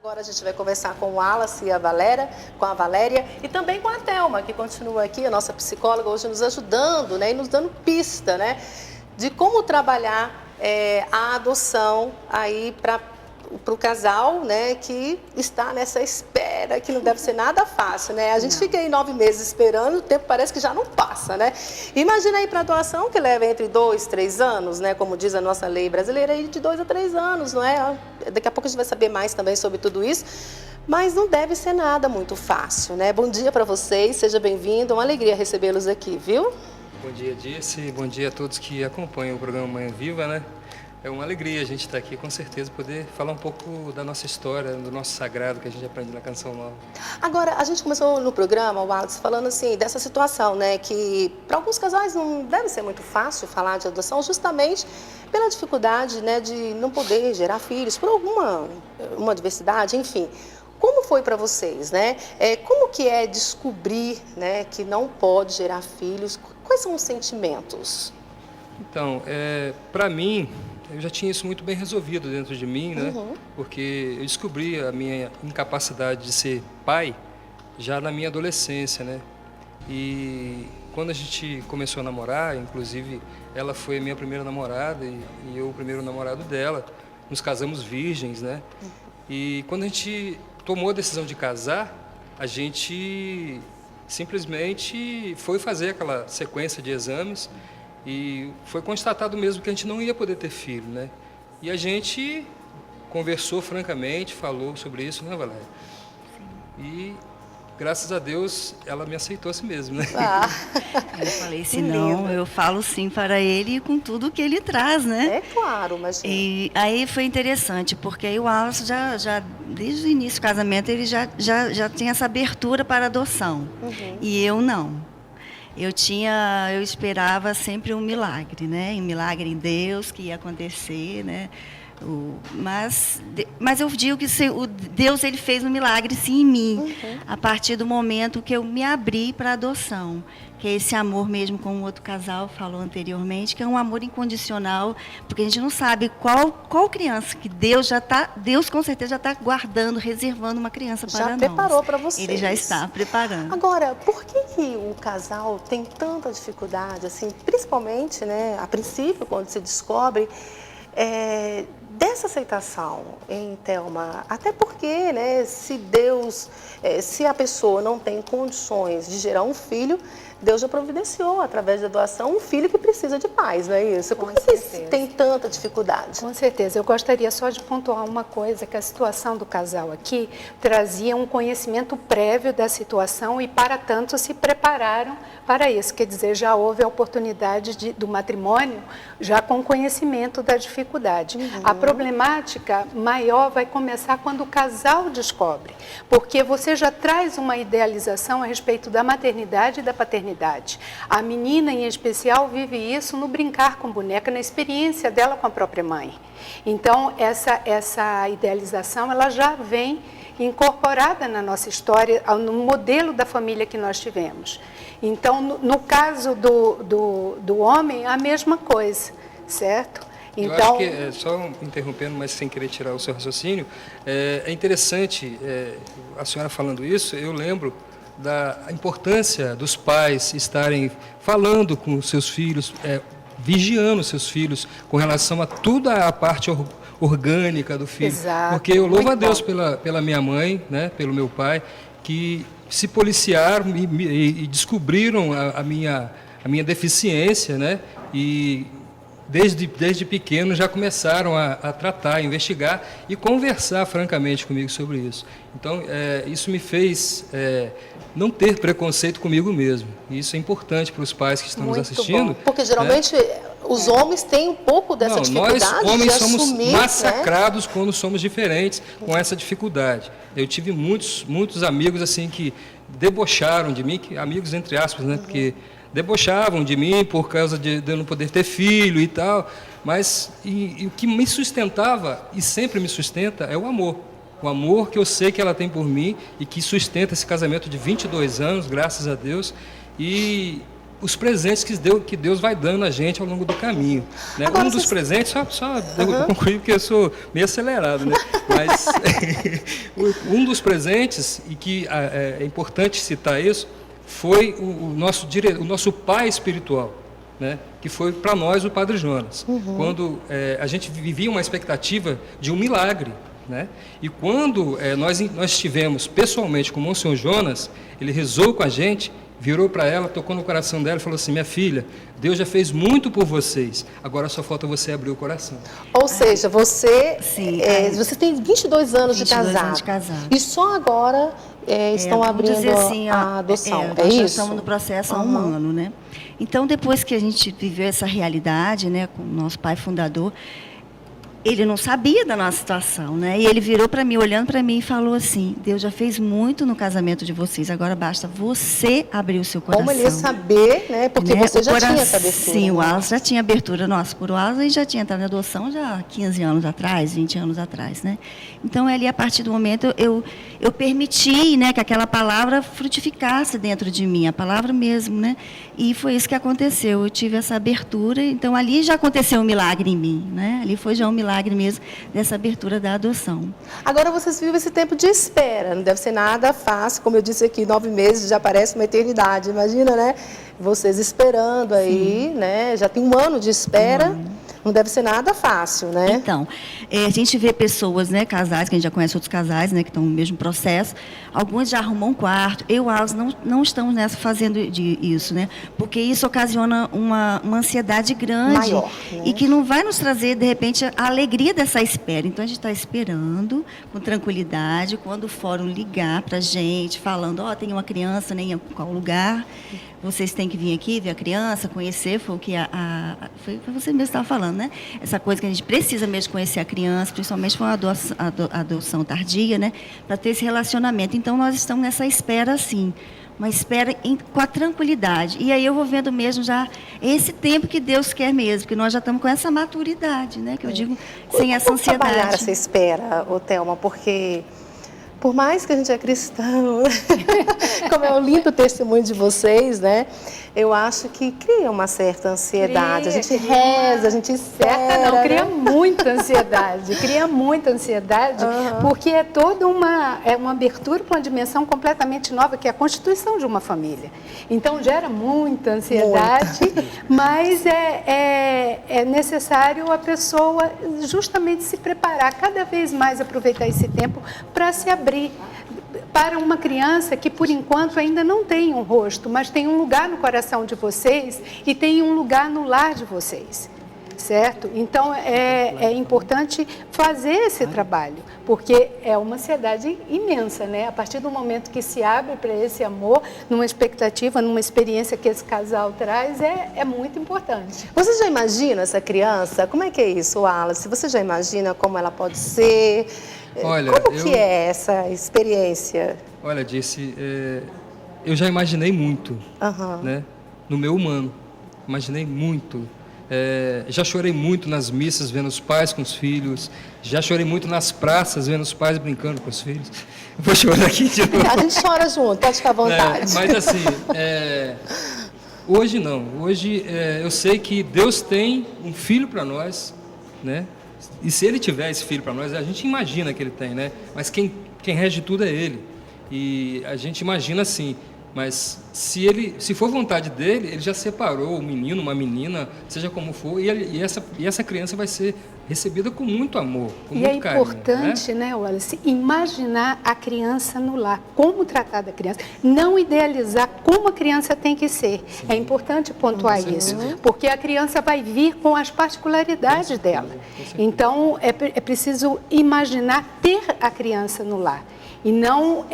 Agora a gente vai conversar com o Wallace e a Valéria, e também com a Thelma, que continua aqui, a nossa psicóloga, hoje nos ajudando, né, e nos dando pista, né, de como trabalhar a adoção aí para o casal, né, que está nessa espera, que não deve ser nada fácil, né? A gente fica aí 9 meses esperando, o tempo parece que já não passa, né? Imagina aí para a doação que leva entre 2 e 3 anos, né? Como diz a nossa lei brasileira, aí de 2 a 3 anos, não é? Daqui a pouco a gente vai saber mais também sobre tudo isso, mas não deve ser nada muito fácil, né? Bom dia para vocês, seja bem-vindo, uma alegria recebê-los aqui, viu? Bom dia, Dirce, bom dia a todos que acompanham o programa Manhã Viva, né? É uma alegria a gente estar aqui, com certeza, poder falar um pouco da nossa história, do nosso sagrado que a gente aprende na Canção Nova. Agora, a gente começou no programa, Wallace, falando assim, dessa situação, né, que para alguns casais não deve ser muito fácil falar de adoção, justamente pela dificuldade, né, de não poder gerar filhos, por uma diversidade, enfim. Como foi para vocês, né? Como que é descobrir, né, que não pode gerar filhos? Quais são os sentimentos? Então, para mim, eu já tinha isso muito bem resolvido dentro de mim, né? Porque eu descobri a minha incapacidade de ser pai já na minha adolescência, né? E quando a gente começou a namorar, inclusive ela foi a minha primeira namorada e eu o primeiro namorado dela, nos casamos virgens, né? E quando a gente tomou a decisão de casar, a gente simplesmente foi fazer aquela sequência de exames e foi constatado mesmo que a gente não ia poder ter filho, né? E a gente conversou francamente, falou sobre isso, né, Valéria? Sim. E, graças a Deus, ela me aceitou assim mesmo, né? Ah. Eu falei, se não, eu falo sim para ele com tudo que ele traz, né? É claro, mas... E aí foi interessante, porque aí o Wallace já desde o início do casamento, ele já tinha essa abertura para adoção. E eu não. Eu esperava sempre um milagre, né? Um milagre em Deus que ia acontecer, né? Mas eu digo que Deus ele fez um milagre sim em mim, a partir do momento que eu me abri para a adoção, que é esse amor mesmo, como o outro casal falou anteriormente, que é um amor incondicional, porque a gente não sabe qual criança que Deus com certeza já está guardando, reservando uma criança para nós. Já preparou para vocês. Ele já está preparando. Agora, por que o casal tem tanta dificuldade, assim, principalmente, né, a princípio, quando se descobre, dessa aceitação, hein, Thelma? Até porque, né, se a pessoa não tem condições de gerar um filho, Deus já providenciou, através da doação, um filho que precisa de pais, não é isso? Por que tem tanta dificuldade? Com certeza. Eu gostaria só de pontuar uma coisa, que a situação do casal aqui trazia um conhecimento prévio da situação e, para tanto, se prepararam para isso. Quer dizer, já houve a oportunidade do matrimônio já com conhecimento da dificuldade. A problemática maior vai começar quando o casal descobre, porque você já traz uma idealização a respeito da maternidade e da paternidade. A menina, em especial, vive isso no brincar com boneca, na experiência dela com a própria mãe. Então, essa idealização ela já vem incorporada na nossa história, no modelo da família que nós tivemos. Então, no caso do homem, a mesma coisa, certo? Então, eu acho que, só interrompendo, mas sem querer tirar o seu raciocínio, é interessante, a senhora falando isso, eu lembro da importância dos pais estarem falando com os seus filhos, vigiando os seus filhos com relação a toda a parte orgânica do filho. Exato, porque eu louvo a Deus pela minha mãe, né, pelo meu pai, que se policiaram e descobriram a minha deficiência, né, e desde pequeno já começaram a tratar, a investigar e conversar francamente comigo sobre isso. Então, isso me fez não ter preconceito comigo mesmo. E isso é importante para os pais que estão nos assistindo. Bom, porque geralmente os homens têm um pouco dessa dificuldade nós homens de somos assumir, massacrados, né, quando somos diferentes com essa dificuldade. Eu tive muitos amigos assim que debocharam de mim, amigos entre aspas, né, porque debochavam de mim por causa de eu não poder ter filho e tal, mas o que me sustentava e sempre me sustenta é o amor. O amor que eu sei que ela tem por mim e que sustenta esse casamento de 22 anos, graças a Deus. E os presentes que Deus vai dando a gente ao longo do caminho, né? Agora, Um dos presentes, só eu concluí porque eu sou meio acelerado, né? Mas um dos presentes, e que é importante citar isso, foi o nosso pai espiritual, né? Que foi para nós o Padre Jonas. Quando a gente vivia uma expectativa de um milagre, né? E quando nós estivemos pessoalmente com o Monsenhor Jonas, ele rezou com a gente, virou para ela, tocou no coração dela e falou assim: minha filha, Deus já fez muito por vocês, agora só falta você abrir o coração. Ou seja, você, Sim, você tem 22 anos de 22 casado. anos de casado. E só agora estão vamos abrindo dizer assim, a adoção. Nós já isso? estamos no processo há um ano, né? Então, depois que a gente viveu essa realidade, né, com o nosso pai fundador, ele não sabia da nossa situação, né? E ele virou para mim, olhando para mim, e falou assim: Deus já fez muito no casamento de vocês, agora basta você abrir o seu coração. Como ele ia saber, né? Porque você já tinha essa abertura. Sim, o né? Wallace já tinha abertura. Nossa, por Wallace, a gente já tinha entrado na adoção já há 15 anos atrás, 20 anos atrás, né? Então, ali, a partir do momento, eu permiti, né, que aquela palavra frutificasse dentro de mim, a palavra mesmo, né? E foi isso que aconteceu. Eu tive essa abertura, então ali já aconteceu um milagre em mim, né? Ali foi já um milagre mesmo dessa abertura da adoção. Agora vocês vivem esse tempo de espera, não deve ser nada fácil, como eu disse aqui, 9 meses já parece uma eternidade, imagina, né? Vocês esperando aí, né? Já tem um ano de espera, não deve ser nada fácil, né? Então, a gente vê pessoas, né, casais, que a gente já conhece outros casais, né, que estão no mesmo processo, alguns já arrumam um quarto, eu e o Wallace não estamos fazendo isso, né, porque isso ocasiona uma ansiedade grande. Maior, né? E que não vai nos trazer, de repente, a alegria dessa espera. Então, a gente está esperando, com tranquilidade, quando o fórum ligar para a gente, falando: tem uma criança, nem em qual lugar, vocês têm que vir aqui, ver a criança, conhecer, foi o que foi você mesmo estava falando, né? Essa coisa que a gente precisa mesmo conhecer a criança, principalmente com a adoção tardia, né? Para ter esse relacionamento. Então, nós estamos nessa espera, assim, uma espera com a tranquilidade. E aí eu vou vendo mesmo já esse tempo que Deus quer mesmo, porque nós já estamos com essa maturidade, né? Que eu digo, sem essa ansiedade. Como trabalhar essa espera, Thelma, porque por mais que a gente é cristão, como é um lindo testemunho de vocês, né? Eu acho que cria uma certa ansiedade. A gente reza, a gente espera. Não, cria muita ansiedade. Cria muita ansiedade, porque é toda uma abertura para uma dimensão completamente nova, que é a constituição de uma família. Então, gera muita ansiedade, mas é necessário a pessoa justamente se preparar, cada vez mais aproveitar esse tempo para se abrir para uma criança que, por enquanto, ainda não tem um rosto, mas tem um lugar no coração de vocês e tem um lugar no lar de vocês, certo? Então, é importante fazer esse trabalho, porque é uma ansiedade imensa, né? A partir do momento que se abre para esse amor, numa expectativa, numa experiência que esse casal traz, é muito importante. Você já imagina essa criança? Como é que é isso, Wallace? Você já imagina como ela pode ser? Olha, como que é essa experiência? Olha, eu já imaginei muito, né? No meu humano, imaginei muito. Já chorei muito nas missas vendo os pais com os filhos, já chorei muito nas praças vendo os pais brincando com os filhos. Vou chorar aqui de novo. A gente chora junto, pode ficar à vontade. Mas assim, hoje não. Hoje eu sei que Deus tem um filho para nós, né? E se ele tiver esse filho para nós, a gente imagina que ele tem, né? Mas quem rege tudo é ele. E a gente imagina assim, mas se for vontade dele, ele já separou um menino, uma menina, seja como for, e essa criança vai ser recebida com muito amor, com muito carinho. E é importante, né, Wallace, imaginar a criança no lar, como tratar da criança, não idealizar como a criança tem que ser. Sim. É importante pontuar isso, porque a criança vai vir com as particularidades dela. Então, é preciso imaginar ter a criança no lar. E não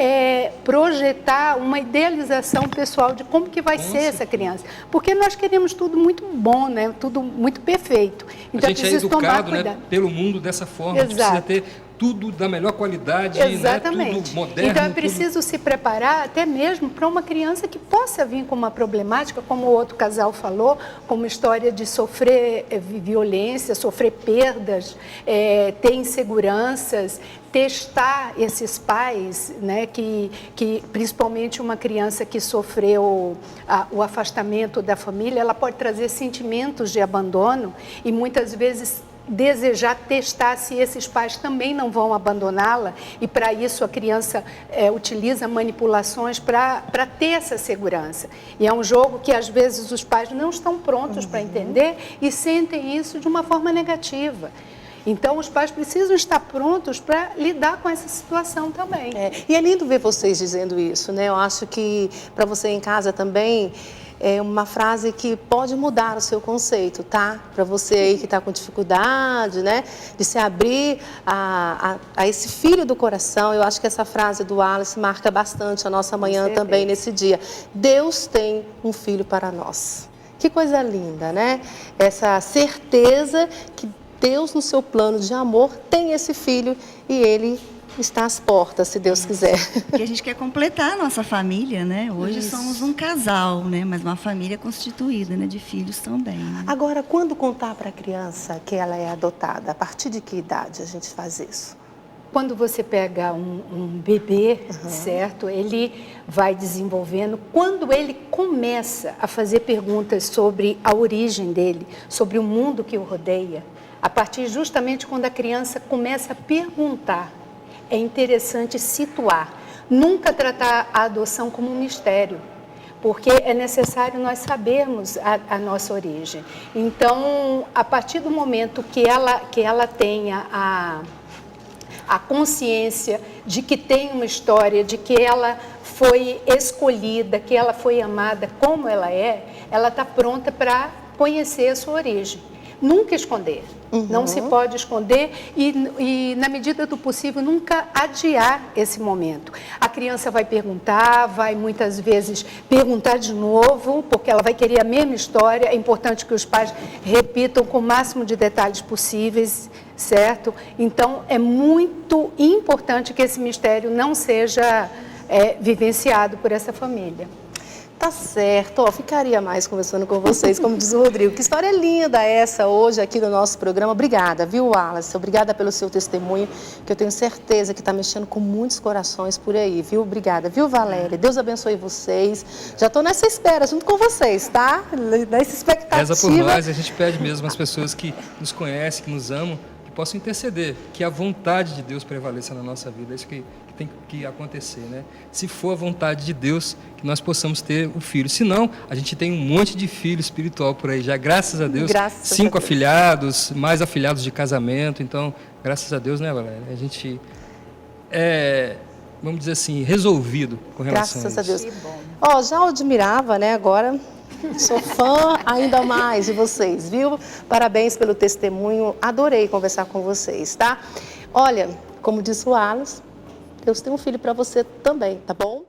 projetar uma idealização pessoal de como que vai ser essa criança. Porque nós queremos tudo muito bom, né? Tudo muito perfeito. Então, a gente é educado, né, pelo mundo dessa forma. Exato. A gente precisa ter tudo da melhor qualidade, Exatamente. né? Tudo moderno. Então é preciso se preparar até mesmo para uma criança que possa vir com uma problemática, como o outro casal falou, como história de sofrer violência, sofrer perdas, ter inseguranças, testar esses pais, né, que principalmente uma criança que sofreu o afastamento da família, ela pode trazer sentimentos de abandono e muitas vezes desejar testar se esses pais também não vão abandoná-la, e para isso a criança utiliza manipulações para ter essa segurança. E é um jogo que às vezes os pais não estão prontos para entender e sentem isso de uma forma negativa. Então, os pais precisam estar prontos para lidar com essa situação também. E é lindo ver vocês dizendo isso, né? Eu acho que para você em casa também é uma frase que pode mudar o seu conceito, tá? Para você aí que está com dificuldade, né? De se abrir a esse filho do coração. Eu acho que essa frase do Wallace marca bastante a nossa manhã também nesse dia. Deus tem um filho para nós. Que coisa linda, né? Essa certeza que Deus, no seu plano de amor, tem esse filho e ele está às portas, se Deus quiser. Porque a gente quer completar a nossa família, né? Hoje somos um casal, né? Mas uma família constituída, né? De filhos também. Né? Agora, quando contar para a criança que ela é adotada, a partir de que idade a gente faz isso? Quando você pega um bebê, certo? Ele vai desenvolvendo. Quando ele começa a fazer perguntas sobre a origem dele, sobre o mundo que o rodeia, a partir justamente quando a criança começa a perguntar, é interessante situar. Nunca tratar a adoção como um mistério, porque é necessário nós sabermos a nossa origem. Então, a partir do momento que ela tenha a consciência de que tem uma história, de que ela foi escolhida, que ela foi amada como ela está pronta para conhecer a sua origem. Nunca esconder, não se pode esconder e, na medida do possível, nunca adiar esse momento. A criança vai perguntar, vai muitas vezes perguntar de novo, porque ela vai querer a mesma história. É importante que os pais repitam com o máximo de detalhes possíveis, certo? Então, é muito importante que esse mistério não seja vivenciado por essa família. Tá certo, ficaria mais conversando com vocês, como diz o Rodrigo. Que história linda essa hoje aqui no nosso programa. Obrigada, viu, Wallace? Obrigada pelo seu testemunho, que eu tenho certeza que está mexendo com muitos corações por aí, viu? Obrigada, viu, Valéria? Deus abençoe vocês. Já estou nessa espera, junto com vocês, tá? Nessa expectativa. Reza por nós, a gente pede mesmo às pessoas que nos conhecem, que nos amam, que possam interceder, que a vontade de Deus prevaleça na nossa vida. É isso que tem que acontecer, né? Se for a vontade de Deus, que nós possamos ter o filho. Se não, a gente tem um monte de filho espiritual por aí já, graças a Deus. 5 afilhados, mais afilhados de casamento. Então, graças a Deus, né, Valéria? A gente vamos dizer assim, resolvido com relação a isso. Graças a Deus. Já admirava, né? Agora sou fã ainda mais de vocês, viu? Parabéns pelo testemunho. Adorei conversar com vocês, tá? Olha, como disse o Wallace, Deus tem um filho para você também, tá bom?